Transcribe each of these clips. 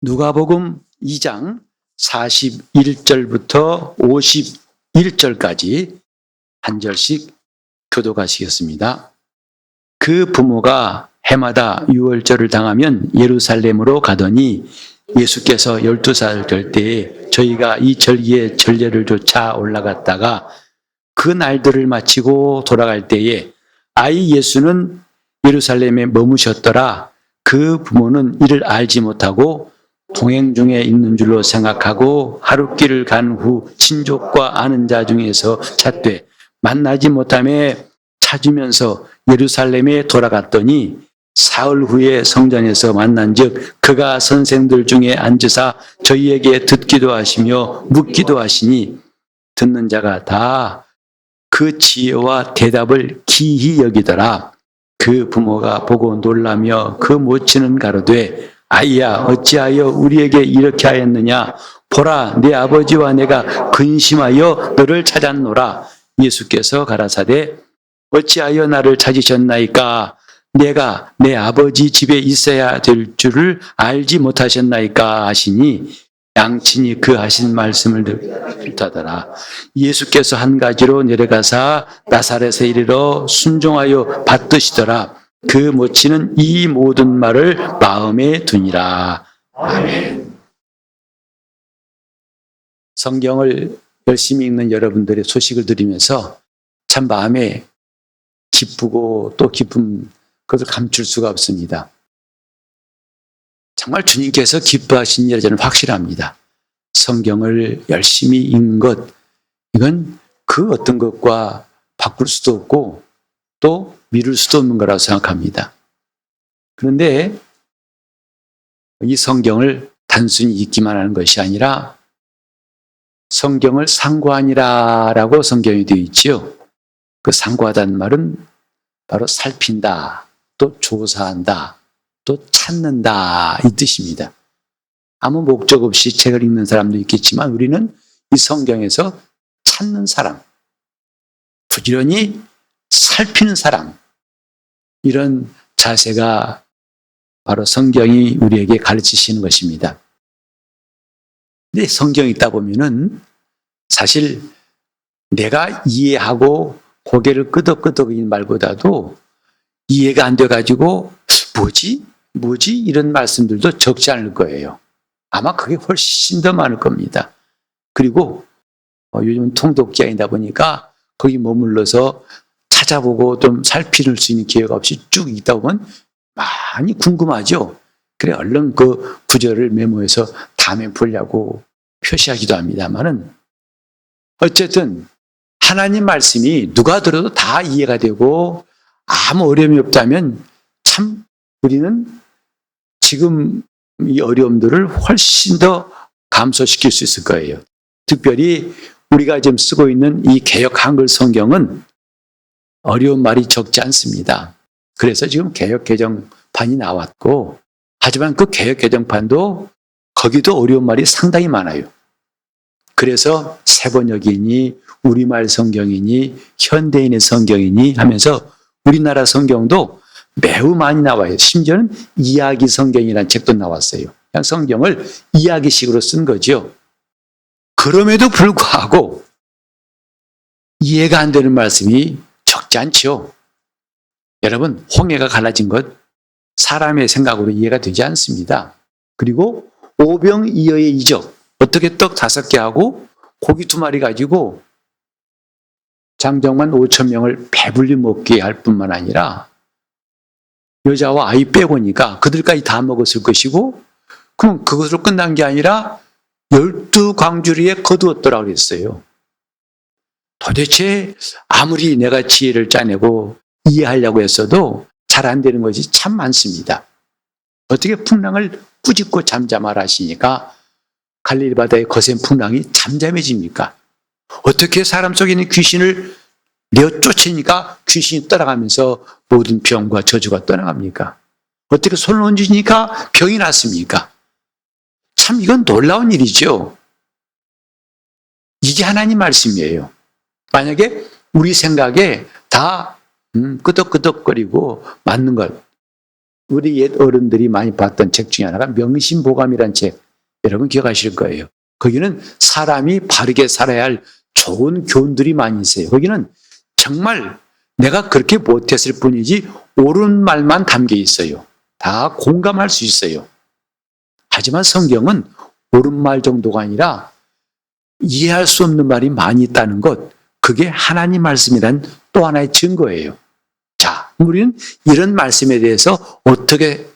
누가복음 2장 41절부터 51절까지 한 절씩 교독하시겠습니다. 그 부모가 해마다 유월절을 당하면 예루살렘으로 가더니 예수께서 12살 될 때에 저희가 이 절기의 전례를 쫓아 올라갔다가 그 날들을 마치고 돌아갈 때에 아이 예수는 예루살렘에 머무셨더라. 그 부모는 이를 알지 못하고 동행 중에 있는 줄로 생각하고 하룻길을 간 후 친족과 아는 자 중에서 찾되 만나지 못함에 찾으면서 예루살렘에 돌아갔더니 사흘 후에 성전에서 만난즉 그가 선생들 중에 앉으사 저희에게 듣기도 하시며 묻기도 하시니 듣는 자가 다 그 지혜와 대답을 기히 여기더라. 그 부모가 보고 놀라며 그 모친은 가로되 아이야 어찌하여 우리에게 이렇게 하였느냐 보라 네 아버지와 내가 근심하여 너를 찾았노라. 예수께서 가라사대 어찌하여 나를 찾으셨나이까 내가 내 아버지 집에 있어야 될 줄을 알지 못하셨나이까 하시니 양친이 그 하신 말씀을 듣다더라. 예수께서 한 가지로 내려가사 나사렛에 이르러 순종하여 받드시더라. 그 모친은 이 모든 말을 마음에 두니라. 아멘. 성경을 열심히 읽는 여러분들의 소식을 들으면서 참 마음에 기쁘고 또 기쁨 그것을 감출 수가 없습니다. 정말 주님께서 기뻐하신 일 저는 확실합니다. 성경을 열심히 읽는 것 이건 그 어떤 것과 바꿀 수도 없고 또 미룰 수도 없는 거라고 생각합니다. 그런데 이 성경을 단순히 읽기만 하는 것이 아니라 성경을 상고하니라라고 성경이 되어 있지요. 그 상고하다는 말은 바로 살핀다, 또 조사한다, 또 찾는다 이 뜻입니다. 아무 목적 없이 책을 읽는 사람도 있겠지만 우리는 이 성경에서 찾는 사람, 부지런히 살피는 사람 이런 자세가 바로 성경이 우리에게 가르치시는 것입니다. 근데 성경 읽다 보면은 사실 내가 이해하고 고개를 끄덕끄덕이는 말보다도 이해가 안 돼가지고 뭐지? 이런 말씀들도 적지 않을 거예요. 아마 그게 훨씬 더 많을 겁니다. 그리고 요즘 통독기아이다 보니까 거기 머물러서 찾아보고 좀 살필 수 있는 기회가 없이 쭉 읽다 보면 많이 궁금하죠. 그래 얼른 그 구절을 메모해서 다음에 보려고 표시하기도 합니다만은 어쨌든 하나님 말씀이 누가 들어도 다 이해가 되고 아무 어려움이 없다면 참 우리는 지금 이 어려움들을 훨씬 더 감소시킬 수 있을 거예요. 특별히 우리가 지금 쓰고 있는 이 개역 한글 성경은 어려운 말이 적지 않습니다. 그래서 지금 개역 개정판이 나왔고 하지만 그 개역 개정판도 거기도 어려운 말이 상당히 많아요. 그래서 세번역이니 우리말 성경이니 현대인의 성경이니 하면서 우리나라 성경도 매우 많이 나와요. 심지어는 이야기 성경이라는 책도 나왔어요. 그냥 성경을 이야기식으로 쓴 거죠. 그럼에도 불구하고 이해가 안 되는 말씀이 적지 않죠. 여러분, 홍해가 갈라진 것 사람의 생각으로 이해가 되지 않습니다. 그리고 오병이어의 이적, 어떻게 떡 5개 하고 고기 2마리 가지고 장정만 5,000명을 배불리 먹게 할 뿐만 아니라 여자와 아이 빼고니까 그들까지 다 먹었을 것이고 그럼 그것으로 끝난 게 아니라 12광주리에 거두었더라 그랬어요. 도대체 아무리 내가 지혜를 짜내고 이해하려고 했어도 잘 안 되는 것이 참 많습니다. 어떻게 풍랑을 꾸짖고 잠잠하라 하시니까 갈릴리 바다의 거센 풍랑이 잠잠해집니까? 어떻게 사람 속에 있는 귀신을 내어 쫓으니까 귀신이 떠나가면서 모든 병과 저주가 떠나갑니까? 어떻게 손을 얹으니까 병이 났습니까? 참 이건 놀라운 일이죠. 이게 하나님 말씀이에요. 만약에 우리 생각에 다 끄덕끄덕거리고 맞는 것 우리 옛 어른들이 많이 봤던 책 중에 하나가 명심보감이라는 책, 여러분 기억하실 거예요. 거기는 사람이 바르게 살아야 할 좋은 교훈들이 많이 있어요. 거기는 정말 내가 그렇게 못했을 뿐이지 옳은 말만 담겨 있어요. 다 공감할 수 있어요. 하지만 성경은 옳은 말 정도가 아니라 이해할 수 없는 말이 많이 있다는 것, 그게 하나님 말씀이란 또 하나의 증거예요. 자, 우리는 이런 말씀에 대해서 어떻게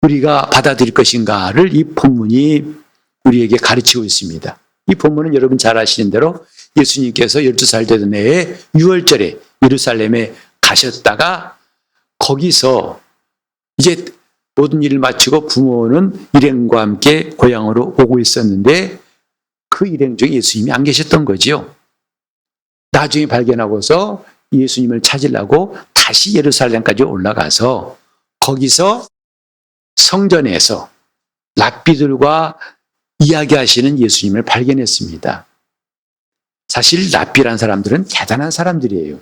우리가 받아들일 것인가를 이 본문이 우리에게 가르치고 있습니다. 이 본문은 여러분 잘 아시는 대로 예수님께서 12살 되던 해에 6월절에 예루살렘에 가셨다가 거기서 이제 모든 일을 마치고 부모는 일행과 함께 고향으로 오고 있었는데 그 일행 중에 예수님이 안 계셨던 거죠. 나중에 발견하고서 예수님을 찾으려고 다시 예루살렘까지 올라가서 거기서 성전에서 랍비들과 이야기하시는 예수님을 발견했습니다. 사실 랍비란 사람들은 대단한 사람들이에요.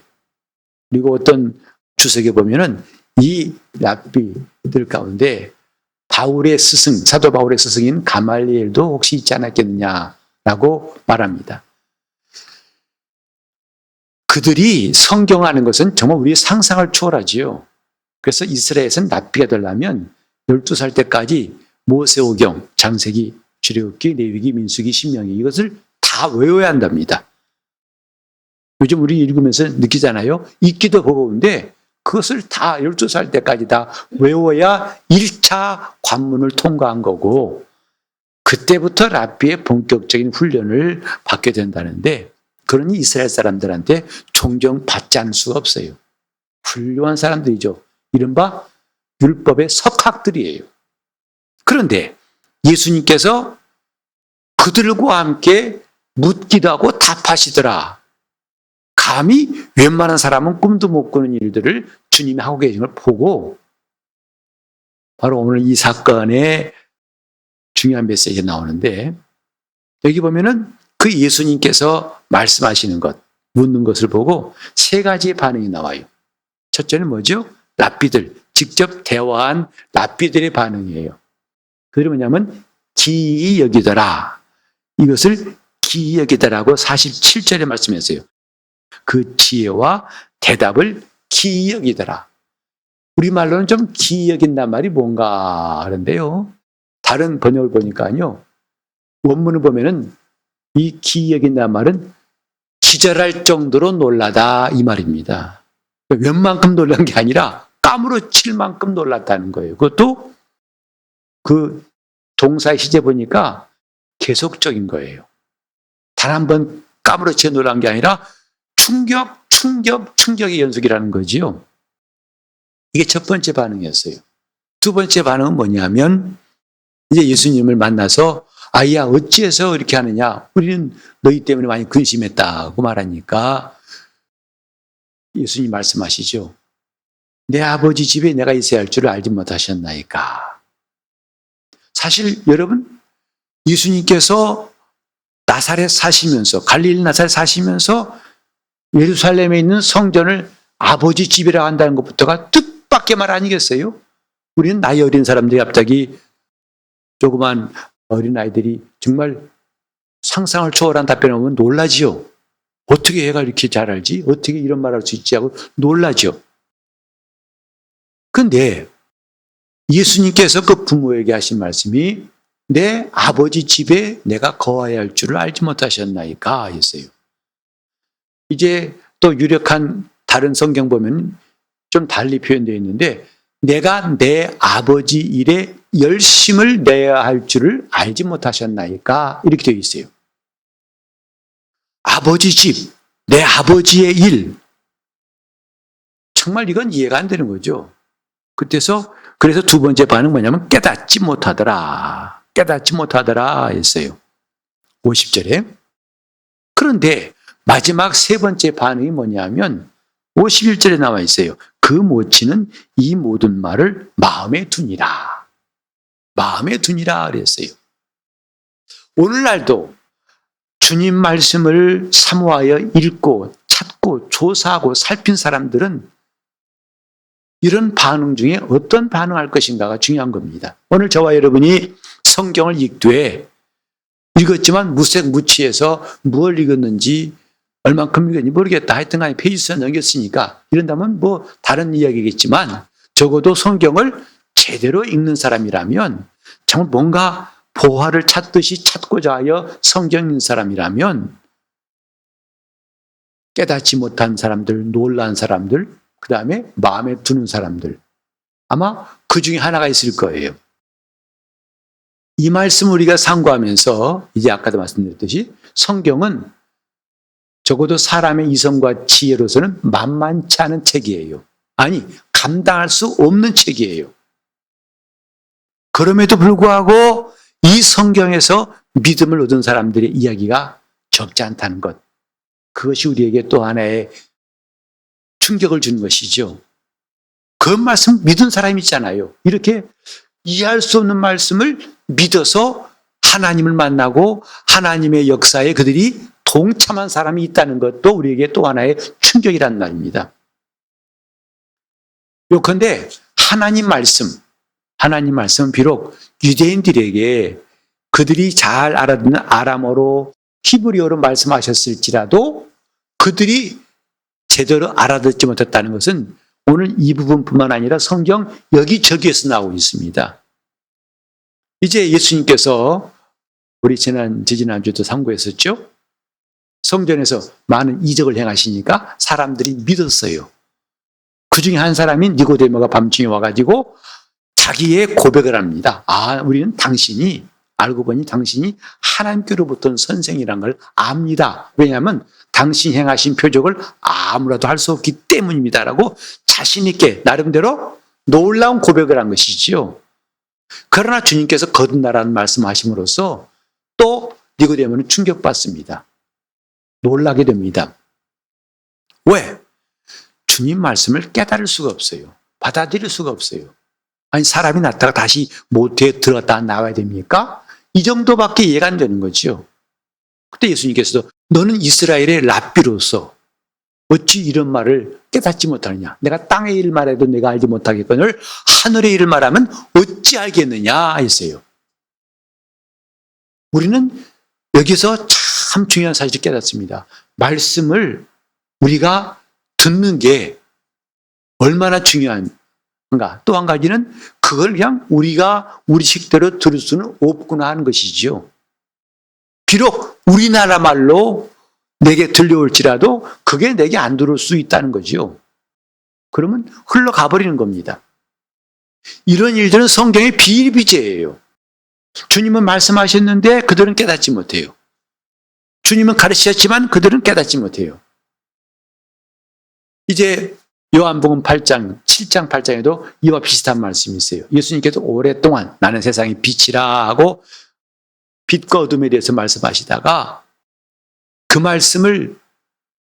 그리고 어떤 주석에 보면은 이 랍비들 가운데 바울의 스승, 사도 바울의 스승인 가말리엘도 혹시 있지 않았겠느냐라고 말합니다. 그들이 성경하는 것은 정말 우리의 상상을 초월하지요. 그래서 이스라엘에서는 랍비가 되려면 12살 때까지 모세오경, 창세기, 출애굽기, 레위기, 민수기, 신명기 이것을 다 외워야 한답니다. 요즘 우리 읽으면서 느끼잖아요. 읽기도 버거운데 그것을 다 12살 때까지 다 외워야 1차 관문을 통과한 거고 그때부터 랍비의 본격적인 훈련을 받게 된다는데 그러니 이스라엘 사람들한테 존경받지 않을 수가 없어요. 훌륭한 사람들이죠. 이른바 율법의 석학들이에요. 그런데 예수님께서 그들과 함께 묻기도 하고 답하시더라. 감히 웬만한 사람은 꿈도 못 꾸는 일들을 주님이 하고 계신 걸 보고 바로 오늘 이 사건의 중요한 메시지가 나오는데 여기 보면은 그 예수님께서 말씀하시는 것, 묻는 것을 보고 세 가지의 반응이 나와요. 첫째는 뭐죠? 랍비들, 직접 대화한 랍비들의 반응이에요. 그들이 뭐냐면 기이 여기더라. 이것을 기이 여기더라고 47절에 말씀했어요. 그 지혜와 대답을 기이 여기더라. 우리말로는 좀 기이 여긴단 말이 뭔가 하는데요. 다른 번역을 보니까요. 원문을 보면은 이 기이 여긴단 말은 기절할 정도로 놀라다 이 말입니다. 웬만큼 놀란 게 아니라 까무러칠 만큼 놀랐다는 거예요. 그것도 그 동사의 시제 보니까 계속적인 거예요. 단 한 번 까무러치게 놀란 게 아니라 충격의 연속이라는 거지요. 이게 첫 번째 반응이었어요. 두 번째 반응은 뭐냐면 이제 예수님을 만나서 아이야 어찌해서 이렇게 하느냐 우리는 너희 때문에 많이 근심했다고 말하니까 예수님 말씀하시죠. 내 아버지 집에 내가 있어야 할 줄을 알지 못하셨나이까. 사실 여러분 예수님께서 나사렛 사시면서 갈릴리 나사렛 사시면서 예루살렘에 있는 성전을 아버지 집이라 한다는 것부터가 뜻밖의 말 아니겠어요? 우리는 나이 어린 사람들이 갑자기 조그만 어린아이들이 정말 상상을 초월한 답변을 하면 놀라지요. 어떻게 얘가 이렇게 잘 알지? 어떻게 이런 말 할 수 있지? 하고 놀라죠. 그런데 예수님께서 그 부모에게 하신 말씀이 내 아버지 집에 내가 거해야 할 줄을 알지 못하셨나이까 했어요. 이제 또 유력한 다른 성경 보면 좀 달리 표현되어 있는데 내가 내 아버지 일에 열심을 내야 할 줄을 알지 못하셨나이까 이렇게 되어 있어요. 아버지 집, 내 아버지의 일. 정말 이건 이해가 안 되는 거죠. 그래서 두 번째 반응 뭐냐면 깨닫지 못하더라. 깨닫지 못하더라 했어요. 50절에. 그런데 마지막 세 번째 반응이 뭐냐면 51절에 나와 있어요. 그 모친은 이 모든 말을 마음에 두니라. 마음에 두니라 그랬어요. 오늘날도 주님 말씀을 사모하여 읽고 찾고 조사하고 살핀 사람들은 이런 반응 중에 어떤 반응할 것인가가 중요한 겁니다. 오늘 저와 여러분이 성경을 읽었지만 무색무취해서 뭘 읽었는지 얼만큼 읽었는지 모르겠다. 하여튼 간에 페이지 수 넘겼으니까 이런다면 뭐 다른 이야기겠지만 적어도 성경을 제대로 읽는 사람이라면 정말 뭔가 보화를 찾듯이 찾고자 하여 성경 읽는 사람이라면 깨닫지 못한 사람들, 놀란 사람들, 그 다음에 마음에 드는 사람들 아마 그 중에 하나가 있을 거예요. 이 말씀 우리가 상고하면서 이제 아까도 말씀드렸듯이 성경은 적어도 사람의 이성과 지혜로서는 만만치 않은 책이에요. 아니, 감당할 수 없는 책이에요. 그럼에도 불구하고 이 성경에서 믿음을 얻은 사람들의 이야기가 적지 않다는 것. 그것이 우리에게 또 하나의 충격을 주는 것이죠. 그 말씀 믿은 사람이 있잖아요. 이렇게 이해할 수 없는 말씀을 믿어서 하나님을 만나고 하나님의 역사에 그들이 동참한 사람이 있다는 것도 우리에게 또 하나의 충격이란 말입니다. 요컨대 하나님 말씀은 비록 유대인들에게 그들이 잘 알아듣는 아람어로 히브리어로 말씀하셨을지라도 그들이 제대로 알아듣지 못했다는 것은 오늘 이 부분뿐만 아니라 성경 여기저기에서 나오고 있습니다. 이제 예수님께서 우리 지지난주도 상고했었죠. 성전에서 많은 이적을 행하시니까 사람들이 믿었어요. 그 중에 한 사람인 니고데모가 밤중에 와가지고 자기의 고백을 합니다. 우리는 알고 보니 당신이 하나님께로부터 온 선생이란 걸 압니다. 왜냐하면 당신이 행하신 표적을 아무라도 할 수 없기 때문입니다라고 자신 있게 나름대로 놀라운 고백을 한 것이지요. 그러나 주님께서 거듭나라는 말씀하심으로써 또 니고데모는 충격받습니다. 놀라게 됩니다. 왜? 주님 말씀을 깨달을 수가 없어요. 받아들일 수가 없어요. 아니 사람이 났다가 다시 모태에 들어갔다 나와야 됩니까? 이 정도밖에 이해가 안 되는 거죠. 그때 예수님께서도 너는 이스라엘의 랍비로서 어찌 이런 말을 깨닫지 못하느냐. 내가 땅의 일을 말해도 내가 알지 못하겠거늘 하늘의 일을 말하면 어찌 알겠느냐 했어요. 우리는 여기서 참 중요한 사실을 깨닫습니다. 말씀을 우리가 듣는 게 얼마나 중요한가. 또 한 가지는 그걸 그냥 우리가 우리 식대로 들을 수는 없구나 하는 것이지요. 비록 우리나라 말로 내게 들려올지라도 그게 내게 안 들어올 수 있다는 거지요. 그러면 흘러가 버리는 겁니다. 이런 일들은 성경의 비일비재예요. 주님은 말씀하셨는데 그들은 깨닫지 못해요. 주님은 가르치셨지만 그들은 깨닫지 못해요. 이제 요한복음 8장, 7장, 8장에도 이와 비슷한 말씀이 있어요. 예수님께서 오랫동안 나는 세상의 빛이라 하고 빛과 어둠에 대해서 말씀하시다가 그 말씀을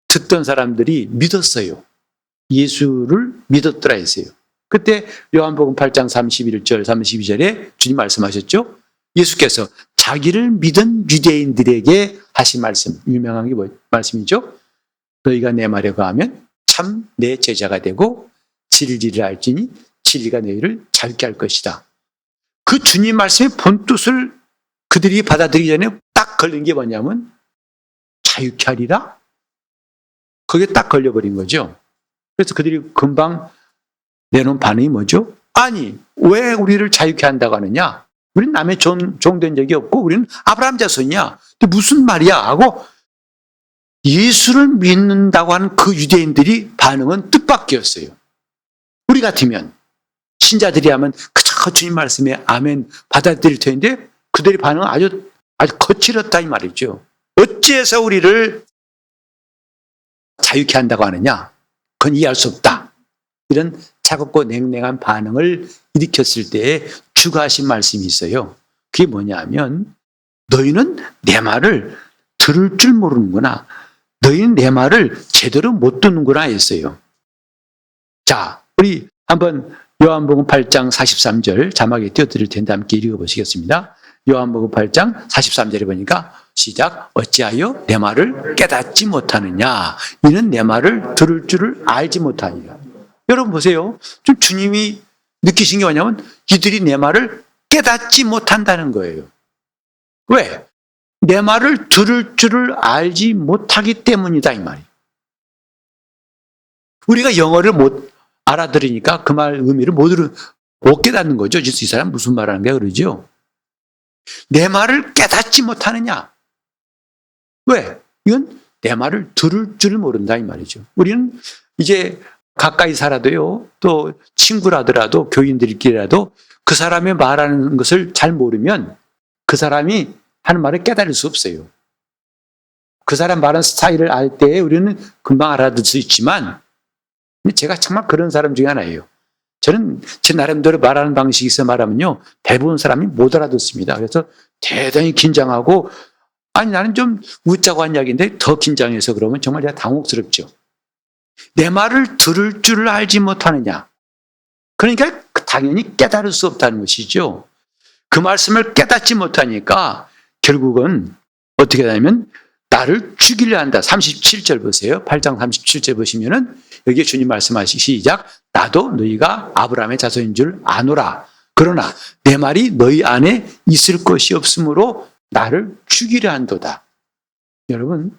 듣던 사람들이 믿었어요. 예수를 믿었더라 했어요. 그때 요한복음 8장 31절, 32절에 주님 말씀하셨죠? 예수께서 자기를 믿은 유대인들에게 하신 말씀, 유명한 게 말씀이죠? 너희가 내 말에 거하면 참 내 제자가 되고 진리를 알지니 진리가 너희를 자유케 할 것이다. 그 주님 말씀의 본뜻을 그들이 받아들이기 전에 딱 걸린 게 뭐냐면 자유케 하리라? 그게 딱 걸려버린 거죠. 그래서 그들이 금방 내놓은 반응이 뭐죠? 아니, 왜 우리를 자유케 한다고 하느냐? 우리는 남의 종된 적이 없고 우리는 아브라함 자손이야. 근데 무슨 말이야? 하고 예수를 믿는다고 하는 그 유대인들이 반응은 뜻밖이었어요. 우리 같으면 신자들이 하면 그저 주님 말씀에 아멘 받아들일 텐데 그들의 반응은 아주 거칠었다 이 말이죠. 어찌해서 우리를 자유케 한다고 하느냐? 그건 이해할 수 없다. 이런 차갑고 냉랭한 반응을 일으켰을 때에 추가하신 말씀이 있어요. 그게 뭐냐 하면 너희는 내 말을 들을 줄 모르는구나. 너희는 내 말을 제대로 못 듣는구나 했어요. 자, 우리 한번 요한복음 8장 43절 자막에 띄워드릴 텐데 함께 읽어보시겠습니다. 요한복음 8장 43절에 보니까 시작. 어찌하여 내 말을 깨닫지 못하느냐. 이는 내 말을 들을 줄을 알지 못하니라. 여러분 보세요. 좀 주님이 느끼신 게 뭐냐면 이들이 내 말을 깨닫지 못한다는 거예요. 왜? 내 말을 들을 줄을 알지 못하기 때문이다 이 말이에요. 우리가 영어를 못 알아들으니까 그 말 의미를 못 깨닫는 거죠. 이 사람 무슨 말하는 게 그러죠? 내 말을 깨닫지 못하느냐? 왜? 이건 내 말을 들을 줄 모른다 이 말이죠. 우리는 이제 가까이 살아도요, 또 친구라더라도 교인들끼리라도 그 사람이 말하는 것을 잘 모르면 그 사람이 하는 말을 깨달을 수 없어요. 그 사람 말하는 스타일을 알 때 우리는 금방 알아들 수 있지만 제가 정말 그런 사람 중에 하나예요. 저는 제 나름대로 말하는 방식이 있어 말하면요, 대부분 사람이 못 알아듣습니다. 그래서 대단히 긴장하고, 아니 나는 좀 웃자고 한 이야기인데 더 긴장해서 그러면 정말 제가 당혹스럽죠. 내 말을 들을 줄을 알지 못하느냐. 그러니까 당연히 깨달을 수 없다는 것이죠. 그 말씀을 깨닫지 못하니까 결국은 어떻게 되냐면 나를 죽이려 한다. 37절 보세요. 8장 37절 보시면은 여기에 주님 말씀하시기 시작. 나도 너희가 아브라함의 자손인 줄 아노라. 그러나 내 말이 너희 안에 있을 것이 없으므로 나를 죽이려 한도다. 여러분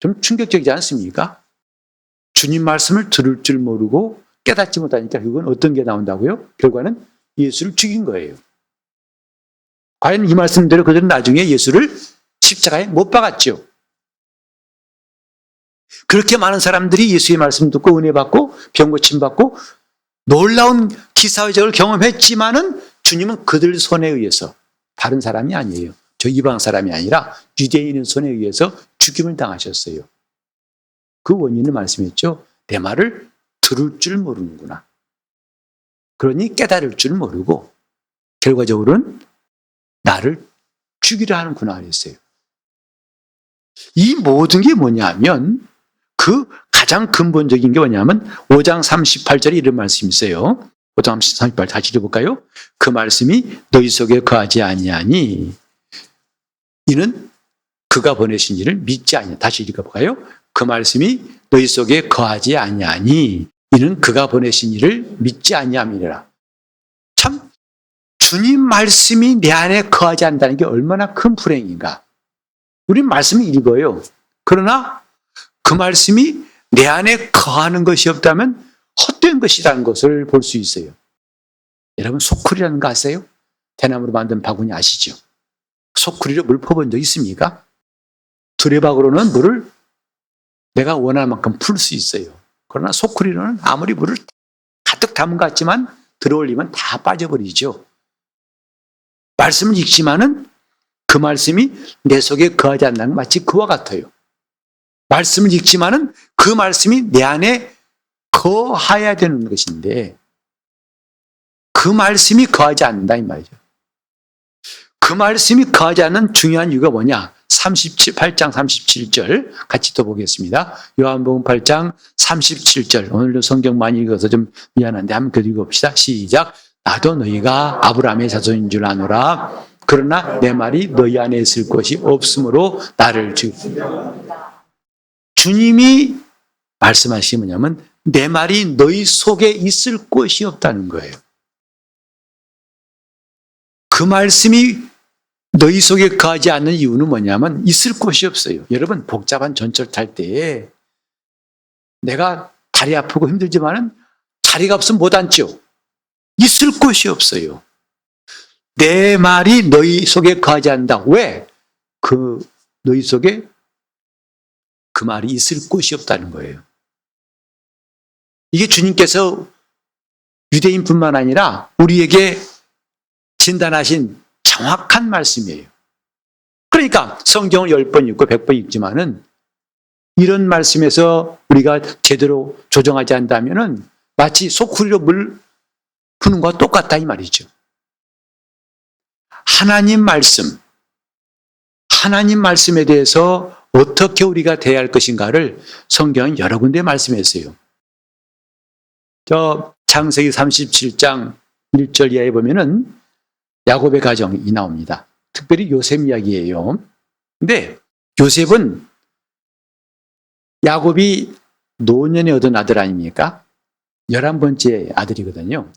좀 충격적이지 않습니까? 주님 말씀을 들을 줄 모르고 깨닫지 못하니까 그건 어떤 게 나온다고요? 결과는 예수를 죽인 거예요. 과연 이 말씀대로 그들은 나중에 예수를 십자가에 못 박았죠. 그렇게 많은 사람들이 예수의 말씀 듣고 은혜 받고 병 고침 받고 놀라운 기사회적을 경험했지만은 주님은 그들 손에 의해서, 다른 사람이 아니에요. 저 이방 사람이 아니라 유대인의 손에 의해서 죽임을 당하셨어요. 그 원인을 말씀했죠. 내 말을 들을 줄 모르는구나. 그러니 깨달을 줄 모르고 결과적으로는 나를 죽이려 하는구나 그랬어요. 이 모든 게 뭐냐면 그 가장 근본적인 게 뭐냐면 5장 38절에 이런 말씀이 있어요. 5장 38절 다시 읽어볼까요? 그 말씀이 너희 속에 거하지 아니하니 이는 그가 보내신 이를 믿지 아니하니. 다시 읽어볼까요? 그 말씀이 너희 속에 거하지 아니하니 이는 그가 보내신 이를 믿지 아니함이라. 참 주님 말씀이 내 안에 거하지 않는다는 게 얼마나 큰 불행인가. 우린 말씀을 읽어요. 그러나 그 말씀이 내 안에 거하는 것이 없다면 헛된 것이라는 것을 볼 수 있어요. 여러분 소쿠리라는 거 아세요? 대나무로 만든 바구니 아시죠? 소쿠리로 물 퍼본 적 있습니까? 두레박으로는 물을 내가 원하는 만큼 풀 수 있어요. 그러나 소쿠리로는 아무리 물을 가득 담은 것 같지만 들어올리면 다 빠져버리죠. 말씀을 읽지만은 그 말씀이 내 속에 거하지 않는 건 마치 그와 같아요. 말씀을 읽지만은 그 말씀이 내 안에 거해야 되는 것인데 그 말씀이 거하지 않는다 이 말이죠. 그 말씀이 거하지 않는 중요한 이유가 뭐냐? 8장 37절 같이 또 보겠습니다. 요한복음 8장 37절. 오늘도 성경 많이 읽어서 좀 미안한데 한번 그 읽어봅시다. 시작. 나도 너희가 아브라함의 자손인 줄 아노라. 그러나 내 말이 너희 안에 있을 것이 없으므로 나를 죽이라. 주님이 말씀하시는 뭐냐면 내 말이 너희 속에 있을 것이 없다는 거예요. 그 말씀이 너희 속에 거하지 않는 이유는 뭐냐면 있을 곳이 없어요. 여러분 복잡한 전철 탈 때에 내가 다리 아프고 힘들지만은 자리가 없으면 못 앉죠. 있을 곳이 없어요. 내 말이 너희 속에 거하지 않는다. 왜? 너희 속에 그 말이 있을 곳이 없다는 거예요. 이게 주님께서 유대인뿐만 아니라 우리에게 진단하신 정확한 말씀이에요. 그러니까 성경을 10번 읽고 100번 읽지만은 이런 말씀에서 우리가 제대로 조정하지 않다면은 마치 소쿠리로 물 푸는 것과 똑같다 이 말이죠. 하나님 말씀에 대해서 어떻게 우리가 대해야 할 것인가를 성경은 여러 군데 말씀했어요. 저 창세기 37장 1절 이하에 보면은 야곱의 가정이 나옵니다. 특별히 요셉 이야기예요. 근데 요셉은 야곱이 노년에 얻은 아들 아닙니까? 11번째 아들이거든요.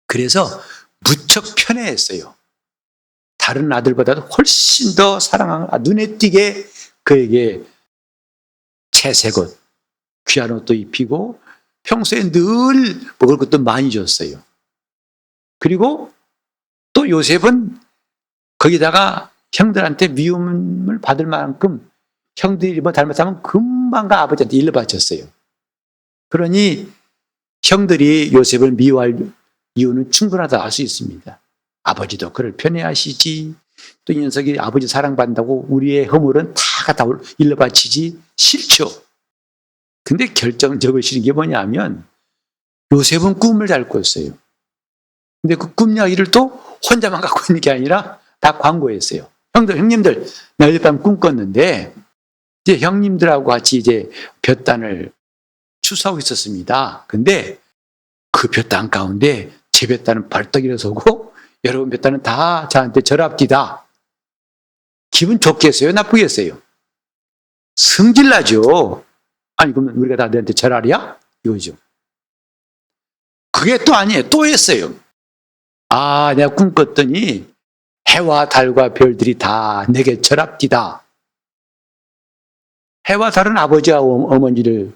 그래서 무척 편애했어요. 다른 아들보다도 훨씬 더 사랑하는, 눈에 띄게 그에게 채색 옷, 귀한 옷도 입히고 평소에 늘 먹을 것도 많이 줬어요. 그리고 또 요셉은 거기다가 형들한테 미움을 받을 만큼 형들이 뭐 잘못하면 금방 아버지한테 일러 바쳤어요. 그러니 형들이 요셉을 미워할 이유는 충분하다 알 수 있습니다. 아버지도 그를 편애하시지, 또 이 녀석이 아버지 사랑받는다고 우리의 허물은 다 갖다 일러 바치지, 싫죠. 근데 결정적으로 싫은 게 뭐냐면 요셉은 꿈을 잘 꿨어요. 근데 그 꿈 이야기를 또 혼자만 갖고 있는 게 아니라 다 광고했어요. 형님들, 나 어젯밤 꿈 꿨는데 이제 형님들하고 같이 이제 볕단을 추수하고 있었습니다. 근데 그 볕단 가운데 제 볕단은 벌떡 일어서고 여러분 볕단은 다 저한테 절합디다. 기분 좋겠어요? 나쁘겠어요? 성질나죠. 아니 그러면 우리가 다 너한테 절하랴? 이거죠. 그게 또 아니에요. 또 했어요. 내가 꿈 꿨더니 해와 달과 별들이 다 내게 절합디다. 해와 달은 아버지와 어머니를,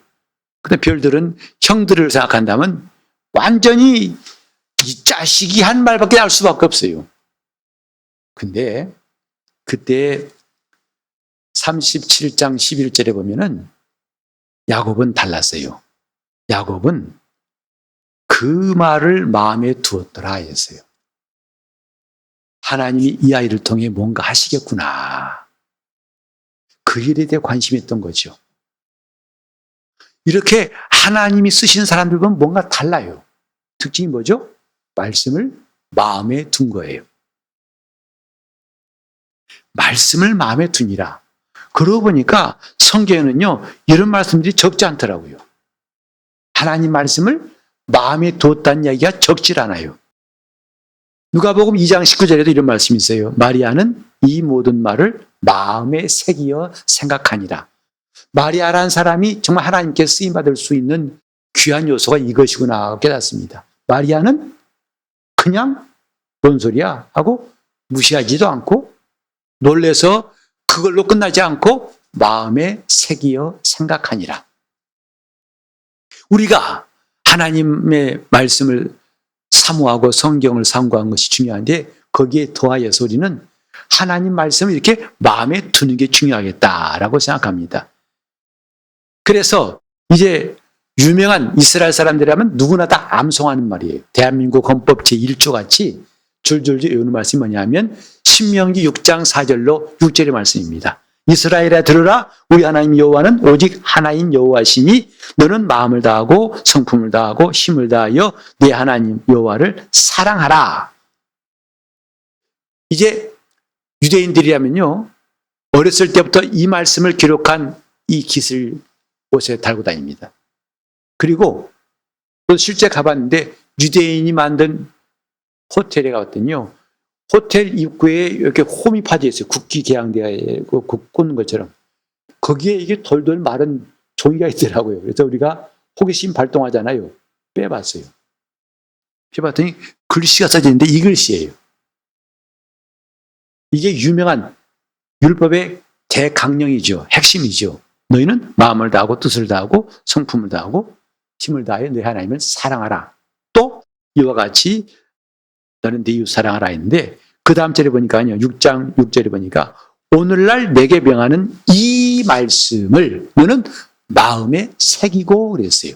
근데 별들은 형들을 생각한다면 완전히 이 자식이 한 말밖에 할 수밖에 없어요. 근데 그때 37장 11절에 보면은 야곱은 달랐어요. 야곱은 그 말을 마음에 두었더라 했어요. 하나님이 이 아이를 통해 뭔가 하시겠구나. 그 일에 대해 관심이 있던 거죠. 이렇게 하나님이 쓰시는 사람들 보면 뭔가 달라요. 특징이 뭐죠? 말씀을 마음에 둔 거예요. 말씀을 마음에 두니라. 그러고 보니까 성경에는요, 이런 말씀들이 적지 않더라고요. 하나님 말씀을 마음에 두었다는 이야기가 적질 않아요. 누가복음 2장 19절에도 이런 말씀이 있어요. 마리아는 이 모든 말을 마음에 새기어 생각하니라. 마리아라는 사람이 정말 하나님께 쓰임받을 수 있는 귀한 요소가 이것이구나 깨닫습니다. 마리아는 그냥 뭔 소리야 하고 무시하지도 않고 놀래서 그걸로 끝나지 않고 마음에 새기어 생각하니라. 우리가 하나님의 말씀을 사모하고 성경을 상고한 것이 중요한데 거기에 더하여서 우리는 하나님 말씀을 이렇게 마음에 두는 게 중요하겠다라고 생각합니다. 그래서 이제 유명한 이스라엘 사람들이라면 누구나 다 암송하는 말이에요. 대한민국 헌법 제1조 같이 줄줄줄 외우는 말씀이 뭐냐면 신명기 6장 4절로 6절의 말씀입니다. 이스라엘아 들으라, 우리 하나님 여호와는 오직 하나인 여호와시니 너는 마음을 다하고 성품을 다하고 힘을 다하여 네 하나님 여호와를 사랑하라. 이제 유대인들이라면요, 어렸을 때부터 이 말씀을 기록한 이 깃을 옷에 달고 다닙니다. 그리고 또 실제 가봤는데 유대인이 만든 호텔에 가봤더니요, 호텔 입구에 이렇게 홈이 파져 있어요. 국기 개양대에 꽂는 것처럼. 거기에 이게 돌돌 마른 종이가 있더라고요. 그래서 우리가 호기심 발동하잖아요. 빼봤어요. 빼봤더니 글씨가 써져 있는데 이 글씨예요. 이게 유명한 율법의 대강령이죠. 핵심이죠. 너희는 마음을 다하고 뜻을 다하고 성품을 다하고 힘을 다하여 너희 하나님을 사랑하라. 또 이와 같이 너는 네 이웃 사랑하라 했는데 그 다음 절에 보니까요. 6장 6절에 보니까 오늘날 내게 명하는 이 말씀을 너는 마음에 새기고 그랬어요.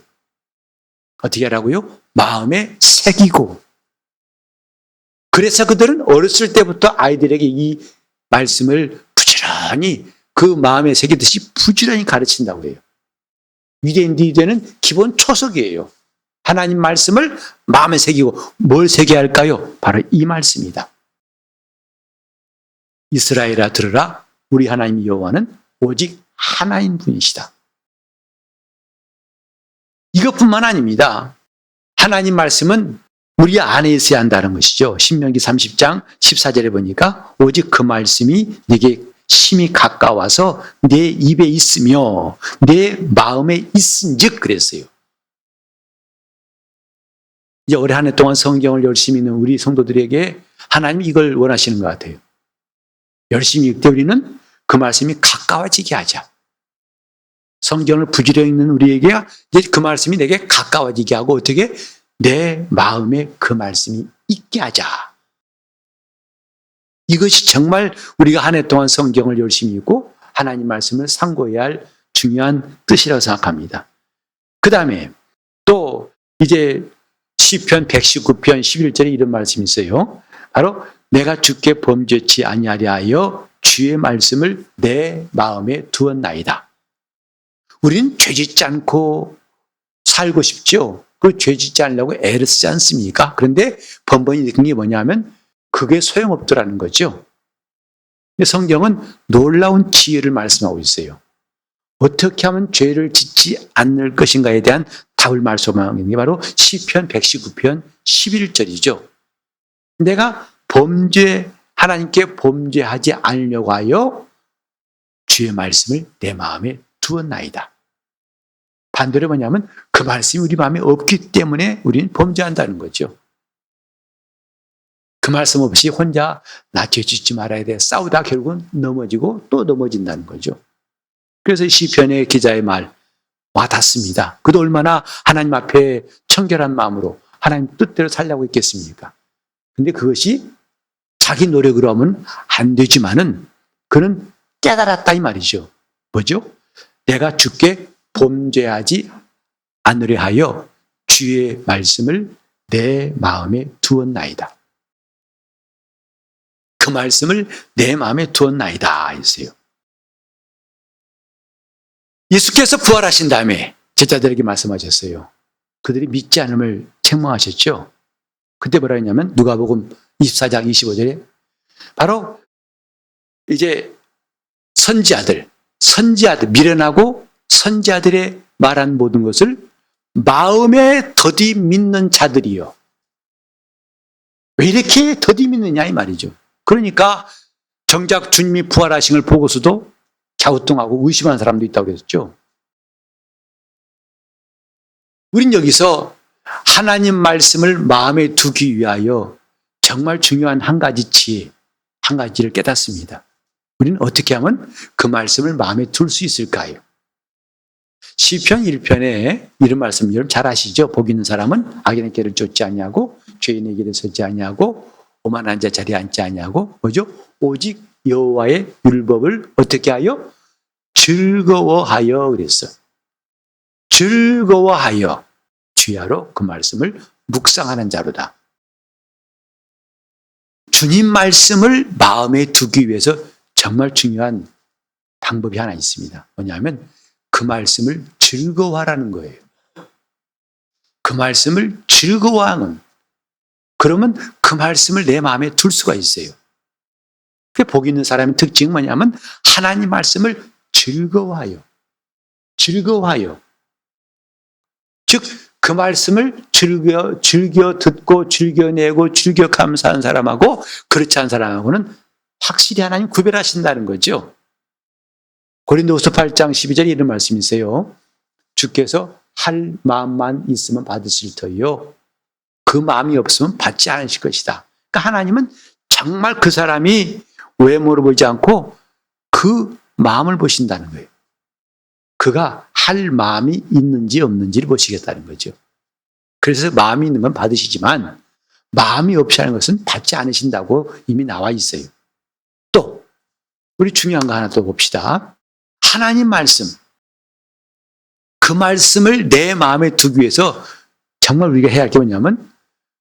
어떻게 하라고요? 마음에 새기고. 그래서 그들은 어렸을 때부터 아이들에게 이 말씀을 부지런히 그 마음에 새기듯이 부지런히 가르친다고 해요. 유대인들은 기본 초석이에요. 하나님 말씀을 마음에 새기고 뭘 새겨야 할까요? 바로 이 말씀이다. 이스라엘아 들으라, 우리 하나님 여호와는 오직 하나인 분이시다. 이것뿐만 아닙니다. 하나님 말씀은 우리 안에 있어야 한다는 것이죠. 신명기 30장 14절에 보니까 오직 그 말씀이 네게 심히 가까워서 내 입에 있으며 내 마음에 있은즉 그랬어요. 이제 올해 한 해 동안 성경을 열심히 읽는 우리 성도들에게 하나님이 이걸 원하시는 것 같아요. 열심히 읽되 우리는 그 말씀이 가까워지게 하자. 성경을 부지런히 읽는 우리에게 이제 그 말씀이 내게 가까워지게 하고 어떻게 내 마음에 그 말씀이 있게 하자. 이것이 정말 우리가 한 해 동안 성경을 열심히 읽고 하나님 말씀을 상고해야 할 중요한 뜻이라고 생각합니다. 그 다음에 또 이제 시편 119편 11절에 이런 말씀이 있어요. 바로 내가 주께 범죄치 아니하려 하여 주의 말씀을 내 마음에 두었나이다. 우리는 죄짓지 않고 살고 싶죠. 그 죄짓지 않으려고 애를 쓰지 않습니까? 그런데 번번이 느낀 게 뭐냐면 그게 소용없더라는 거죠. 성경은 놀라운 지혜를 말씀하고 있어요. 어떻게 하면 죄를 짓지 않을 것인가에 대한 답을 말씀하고 있는 게 바로 시편 119편 11절이죠. 내가 하나님께 범죄하지 않으려고 하여 주의 말씀을 내 마음에 두었나이다. 반대로 뭐냐면 그 말씀이 우리 마음에 없기 때문에 우리는 범죄한다는 거죠. 그 말씀 없이 혼자 나 죄 짓지 말아야 돼 싸우다 결국은 넘어지고 또 넘어진다는 거죠. 그래서 시편의 기자의 말 와닿습니다. 그도 얼마나 하나님 앞에 청결한 마음으로 하나님 뜻대로 살려고 했겠습니까? 근데 그것이 자기 노력으로 하면 안 되지만은 그는 깨달았다 이 말이죠. 뭐죠? 내가 주께 범죄하지 않으려 하여 주의 말씀을 내 마음에 두었나이다. 그 말씀을 내 마음에 두었나이다 했어요. 예수께서 부활하신 다음에 제자들에게 말씀하셨어요. 그들이 믿지 않음을 책망하셨죠. 그때 뭐라 했냐면 누가복음 24장 25절에 바로 이제 선지자들 미련하고 선지자들의 말한 모든 것을 마음에 더디 믿는 자들이요. 왜 이렇게 더디 믿느냐 이 말이죠. 그러니까 정작 주님이 부활하신 걸 보고서도 갸우뚱하고 의심하는 사람도 있다고 그랬죠. 우린 여기서 하나님 말씀을 마음에 두기 위하여 정말 중요한 한 가지를 깨닫습니다. 우리는 어떻게 하면 그 말씀을 마음에 둘 수 있을까요? 시편 1편에 이런 말씀 여러분 잘 아시죠? 복 있는 사람은 악인의 길을 쫓지 아니하고 죄인의 길에 서지 아니하고 오만한 자 자리에 앉지 아니하고 뭐죠? 오직 여호와의 율법을 어떻게 하여? 즐거워하여 그랬어. 즐거워하여 주야로 그 말씀을 묵상하는 자로다. 주님 말씀을 마음에 두기 위해서 정말 중요한 방법이 하나 있습니다. 뭐냐면 그 말씀을 즐거워하라는 거예요. 그 말씀을 즐거워하는. 그러면 그 말씀을 내 마음에 둘 수가 있어요. 그 복 있는 사람의 특징은 뭐냐면 하나님 말씀을 즐거워하여. 즉 그 말씀을 즐겨 듣고 즐겨내고 즐겨 감사하는 사람하고 그렇지 않은 사람하고는 확실히 하나님 구별하신다는 거죠. 고린도후서 8장 12절에 이런 말씀이 있어요. 주께서 할 마음만 있으면 받으실 터이요. 그 마음이 없으면 받지 않으실 것이다. 그러니까 하나님은 정말 그 사람이 외모를 보지 않고 그 마음을 보신다는 거예요. 그가 할 마음이 있는지 없는지를 보시겠다는 거죠. 그래서 마음이 있는 건 받으시지만 마음이 없이 하는 것은 받지 않으신다고 이미 나와 있어요. 또 우리 중요한 거 하나 또 봅시다. 하나님 말씀, 그 말씀을 내 마음에 두기 위해서 정말 우리가 해야 할 게 뭐냐면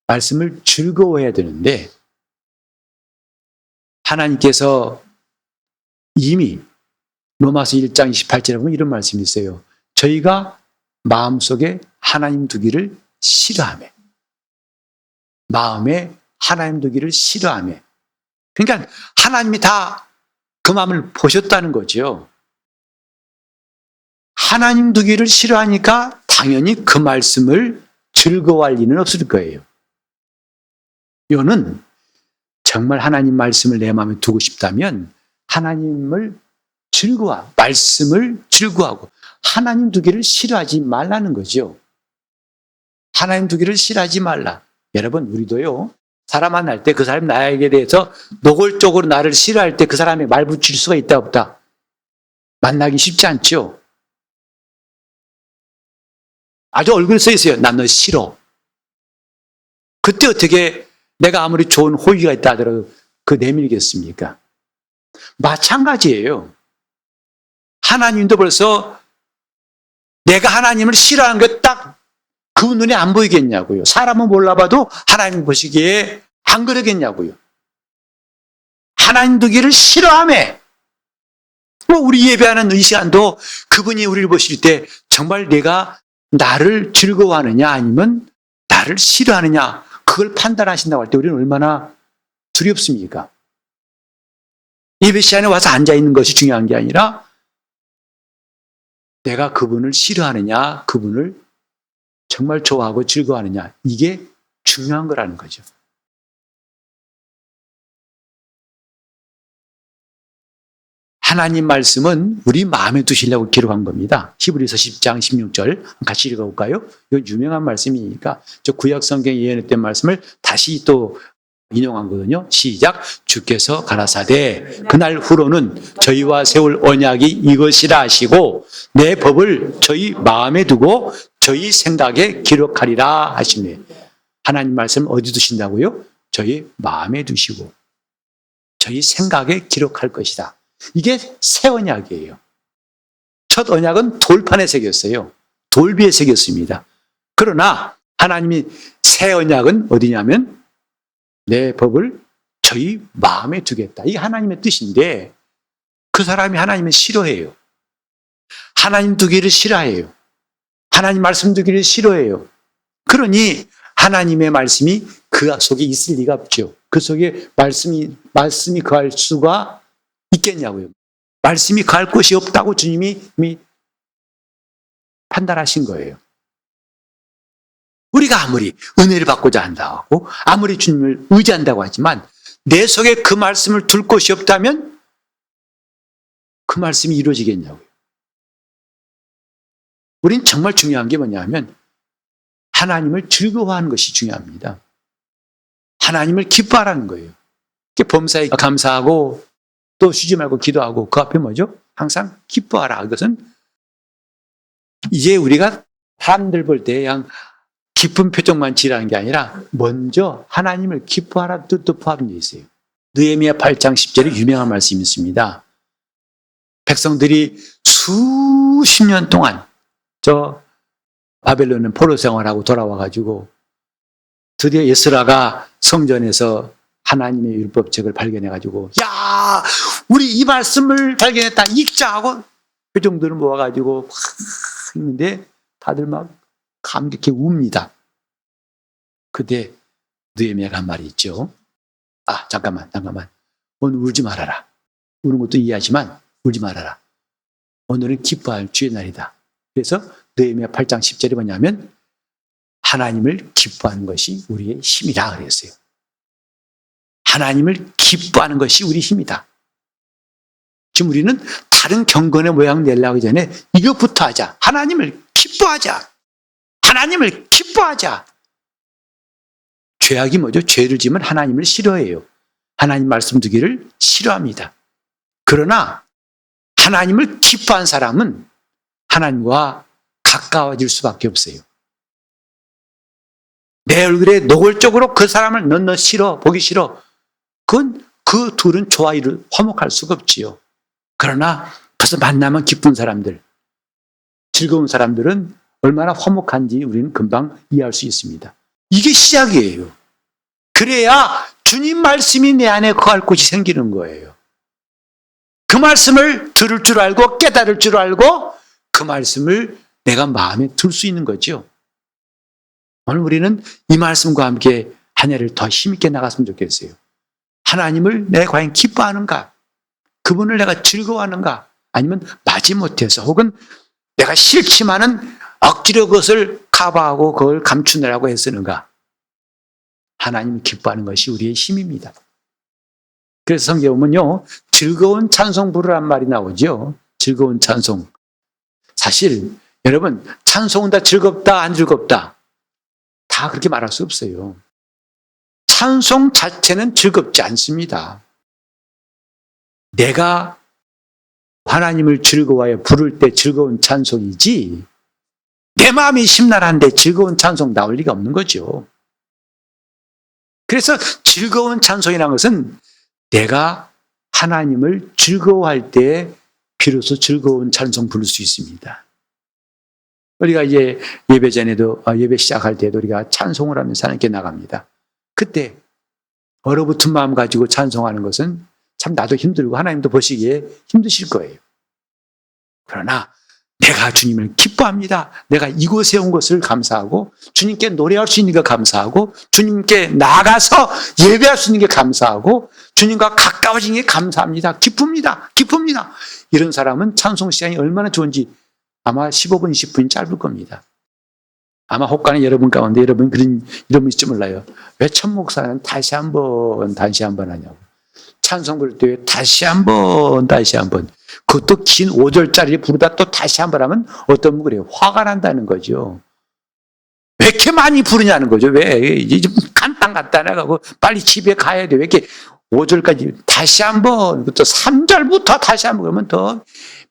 말씀을 즐거워해야 되는데 하나님께서 이미 로마서 1장 28절에 보면 이런 말씀이 있어요. 저희가 마음속에 하나님 두기를 싫어하며 마음에 하나님 두기를 싫어하며 그러니까 하나님이 다 그 마음을 보셨다는 거죠. 하나님 두기를 싫어하니까 당연히 그 말씀을 즐거워할 리는 없을 거예요. 이거는 정말 하나님 말씀을 내 마음에 두고 싶다면 하나님을 말씀을 즐거워하고 하나님 두기를 싫어하지 말라는 거죠. 하나님 두기를 싫어하지 말라. 여러분, 우리도요, 사람 만날 때 그 사람이 나에게 대해서 노골적으로 나를 싫어할 때 그 사람에 말 붙일 수가 있다 없다? 만나기 쉽지 않죠. 아주 얼굴에 써 있어요. 난 너 싫어. 그때 어떻게 내가 아무리 좋은 호의가 있다 하더라도 그 내밀겠습니까? 마찬가지예요. 하나님도 벌써 내가 하나님을 싫어하는 게 딱 그 눈에 안 보이겠냐고요. 사람은 몰라봐도 하나님 보시기에 안 그러겠냐고요. 하나님 두기를 싫어하며 우리 예배하는 이 시간도 그분이 우리를 보실 때 정말 내가 나를 즐거워하느냐 아니면 나를 싫어하느냐 그걸 판단하신다고 할 때 우리는 얼마나 두렵습니까? 예배 시간에 와서 앉아있는 것이 중요한 게 아니라 내가 그분을 싫어하느냐 그분을 정말 좋아하고 즐거워하느냐 이게 중요한 거라는 거죠. 하나님 말씀은 우리 마음에 두시려고 기록한 겁니다. 히브리서 10장 16절 같이 읽어볼까요? 이건 유명한 말씀이니까 저 구약 성경에 예언했던 말씀을 다시 또 인용한 거거든요. 시작. 주께서 가라사대 그날 후로는 저희와 세울 언약이 이것이라 하시고 내 법을 저희 마음에 두고 저희 생각에 기록하리라 하시네. 하나님 말씀 어디 두신다고요? 저희 마음에 두시고 저희 생각에 기록할 것이다. 이게 새 언약이에요. 첫 언약은 돌판에 새겼어요. 돌비에 새겼습니다. 그러나 하나님이 새 언약은 어디냐면 내 법을 저희 마음에 두겠다. 이게 하나님의 뜻인데 그 사람이 하나님을 싫어해요. 하나님 두기를 싫어해요. 하나님 말씀 두기를 싫어해요. 그러니 하나님의 말씀이 그 속에 있을 리가 없죠. 그 속에 말씀이 거할 수가 있겠냐고요. 말씀이 갈 곳이 없다고 주님이 이미 판단하신 거예요. 우리가 아무리 은혜를 받고자 한다고 아무리 주님을 의지한다고 하지만 내 속에 그 말씀을 둘 곳이 없다면 그 말씀이 이루어지겠냐고요. 우린 정말 중요한 게 뭐냐면 하나님을 즐거워하는 것이 중요합니다. 하나님을 기뻐하라는 거예요. 범사에 감사하고 또 쉬지 말고 기도하고 그 앞에 뭐죠? 항상 기뻐하라. 이것은 이제 우리가 사람들 볼 때 그냥 기쁜 표정만 지라는 게 아니라 먼저 하나님을 기뻐하라 뜻도 포함되어 있어요. 느헤미야 8장 10절에 유명한 말씀이 있습니다. 백성들이 수십 년 동안 저 바벨론은 포로 생활하고 돌아와가지고 드디어 에스라가 성전에서 하나님의 율법책을 발견해가지고 야 우리 이 말씀을 발견했다 읽자 하고 표정들을 모아가지고 막 읽는데 다들 막 감격해 웁니다. 그때 느헤미야가 한 말이 있죠. 아 잠깐만 오늘 울지 말아라. 우는 것도 이해하지만 울지 말아라. 오늘은 기뻐할 주의 날이다. 그래서 느헤미야 8장 10절이 뭐냐면 하나님을 기뻐하는 것이 우리의 힘이다 그랬어요. 하나님을 기뻐하는 것이 우리 힘이다. 지금 우리는 다른 경건의 모양 내려고 하기 전에 이것부터 하자. 하나님을 기뻐하자. 하나님을 기뻐하자. 죄악이 뭐죠? 죄를 지으면 하나님을 싫어해요. 하나님 말씀 두기를 싫어합니다. 그러나 하나님을 기뻐한 사람은 하나님과 가까워질 수밖에 없어요. 내 얼굴에 노골적으로 그 사람을 너 싫어, 보기 싫어. 그건 그 둘은 좋아요를 화목할 수가 없지요. 그러나 벌써 만나면 기쁜 사람들, 즐거운 사람들은 얼마나 화목한지 우리는 금방 이해할 수 있습니다. 이게 시작이에요. 그래야 주님 말씀이 내 안에 거할 곳이 생기는 거예요. 그 말씀을 들을 줄 알고 깨달을 줄 알고 그 말씀을 내가 마음에 둘 수 있는 거죠. 오늘 우리는 이 말씀과 함께 한 해를 더 힘있게 나갔으면 좋겠어요. 하나님을 내가 과연 기뻐하는가? 그분을 내가 즐거워하는가? 아니면 마지못해서 혹은 내가 싫지만은 억지로 그것을 커버하고 그걸 감추느라고 애쓰는가? 하나님을 기뻐하는 것이 우리의 힘입니다. 그래서 성경에 보면요, 즐거운 찬송 부르란 말이 나오죠. 즐거운 찬송. 사실 여러분 찬송은 다 즐겁다 안 즐겁다? 다 그렇게 말할 수 없어요. 찬송 자체는 즐겁지 않습니다. 내가 하나님을 즐거워하여 부를 때 즐거운 찬송이지 내 마음이 심란한데 즐거운 찬송 나올 리가 없는 거죠. 그래서 즐거운 찬송이라는 것은 내가 하나님을 즐거워할 때 비로소 즐거운 찬송 부를 수 있습니다. 우리가 이제 예배 전에도, 예배 시작할 때도 우리가 찬송을 하면서 하나님께 나갑니다. 그때 얼어붙은 마음 가지고 찬송하는 것은 참 나도 힘들고 하나님도 보시기에 힘드실 거예요. 그러나 내가 주님을 기뻐합니다. 내가 이곳에 온 것을 감사하고 주님께 노래할 수 있는 게 감사하고 주님께 나가서 예배할 수 있는 게 감사하고 주님과 가까워지는 게 감사합니다. 기쁩니다. 기쁩니다. 이런 사람은 찬송 시간이 얼마나 좋은지 아마 15분, 20분이 짧을 겁니다. 아마 혹가는 여러분 가운데 여러분 이런 분 있지 몰라요. 왜 천 목사는 다시 한번 하냐고. 찬송 부를 때 다시 한번 그것도 긴 5절짜리 부르다 또 다시 한번 하면 어떤 분 그래요. 화가 난다는 거죠. 왜 이렇게 많이 부르냐는 거죠. 왜 이제 간단하고 빨리 집에 가야 돼. 왜 이렇게 5절까지 다시 한번 또 3절부터 다시 한번 그러면 더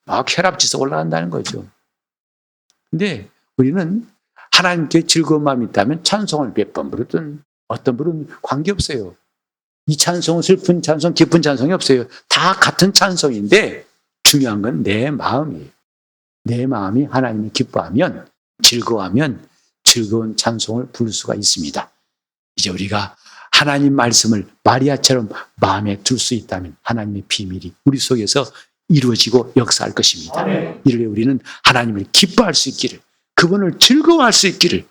막 혈압지수 올라간다는 거죠. 근데 우리는 하나님께 즐거운 마음이 있다면 찬송을 몇 번 부르든 어떤 분은 관계없어요. 이 찬송은 슬픈 찬송, 기쁜 찬송이 없어요. 다 같은 찬송인데 중요한 건 내 마음이에요. 내 마음이 하나님을 기뻐하면, 즐거워하면 즐거운 찬송을 부를 수가 있습니다. 이제 우리가 하나님 말씀을 마리아처럼 마음에 둘 수 있다면 하나님의 비밀이 우리 속에서 이루어지고 역사할 것입니다. 이를 우리는 하나님을 기뻐할 수 있기를, 그분을 즐거워할 수 있기를,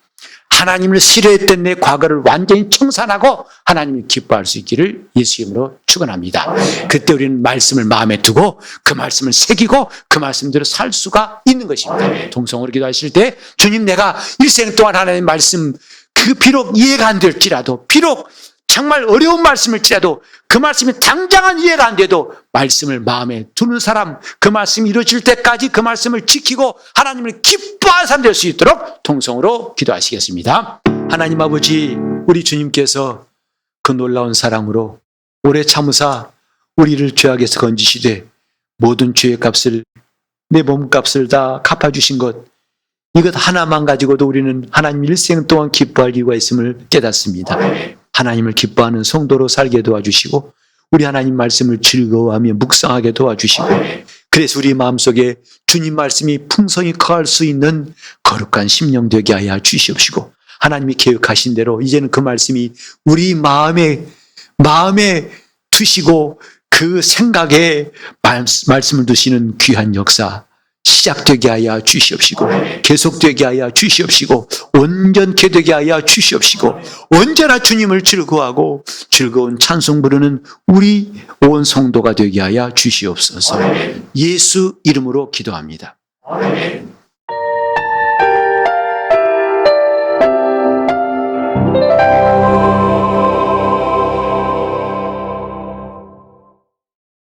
하나님을 싫어했던 내 과거를 완전히 청산하고 하나님을 기뻐할 수 있기를 예수 이름으로 축원합니다. 그때 우리는 말씀을 마음에 두고 그 말씀을 새기고 그 말씀대로 살 수가 있는 것입니다. 동성으로 기도하실 때 주님, 내가 일생 동안 하나님의 말씀 비록 이해가 안 될지라도, 비록 정말 어려운 말씀일지라도 그 말씀이 당장은 이해가 안 돼도 말씀을 마음에 두는 사람, 그 말씀이 이루어질 때까지 그 말씀을 지키고 하나님을 기뻐하는 사람 될 수 있도록 통성으로 기도하시겠습니다. 하나님 아버지, 우리 주님께서 그 놀라운 사랑으로 오래 참으사 우리를 죄악에서 건지시되 모든 죄의 값을, 내 몸값을 다 갚아주신 것, 이것 하나만 가지고도 우리는 하나님 일생 동안 기뻐할 이유가 있음을 깨닫습니다. 하나님을 기뻐하는 성도로 살게 도와주시고 우리 하나님 말씀을 즐거워하며 묵상하게 도와주시고 그래서 우리 마음속에 주님 말씀이 풍성히 거할 수 있는 거룩한 심령 되게 하여 주시옵시고 하나님이 계획하신 대로 이제는 그 말씀이 우리 마음에 두시고 그 생각에 말씀을 두시는 귀한 역사 시작되게 하여 주시옵시고 계속되게 하여 주시옵시고 온전케 되게 하여 주시옵시고 언제나 주님을 즐거워하고 즐거운 찬송 부르는 우리 온 성도가 되게 하여 주시옵소서. 예수 이름으로 기도합니다. 아멘.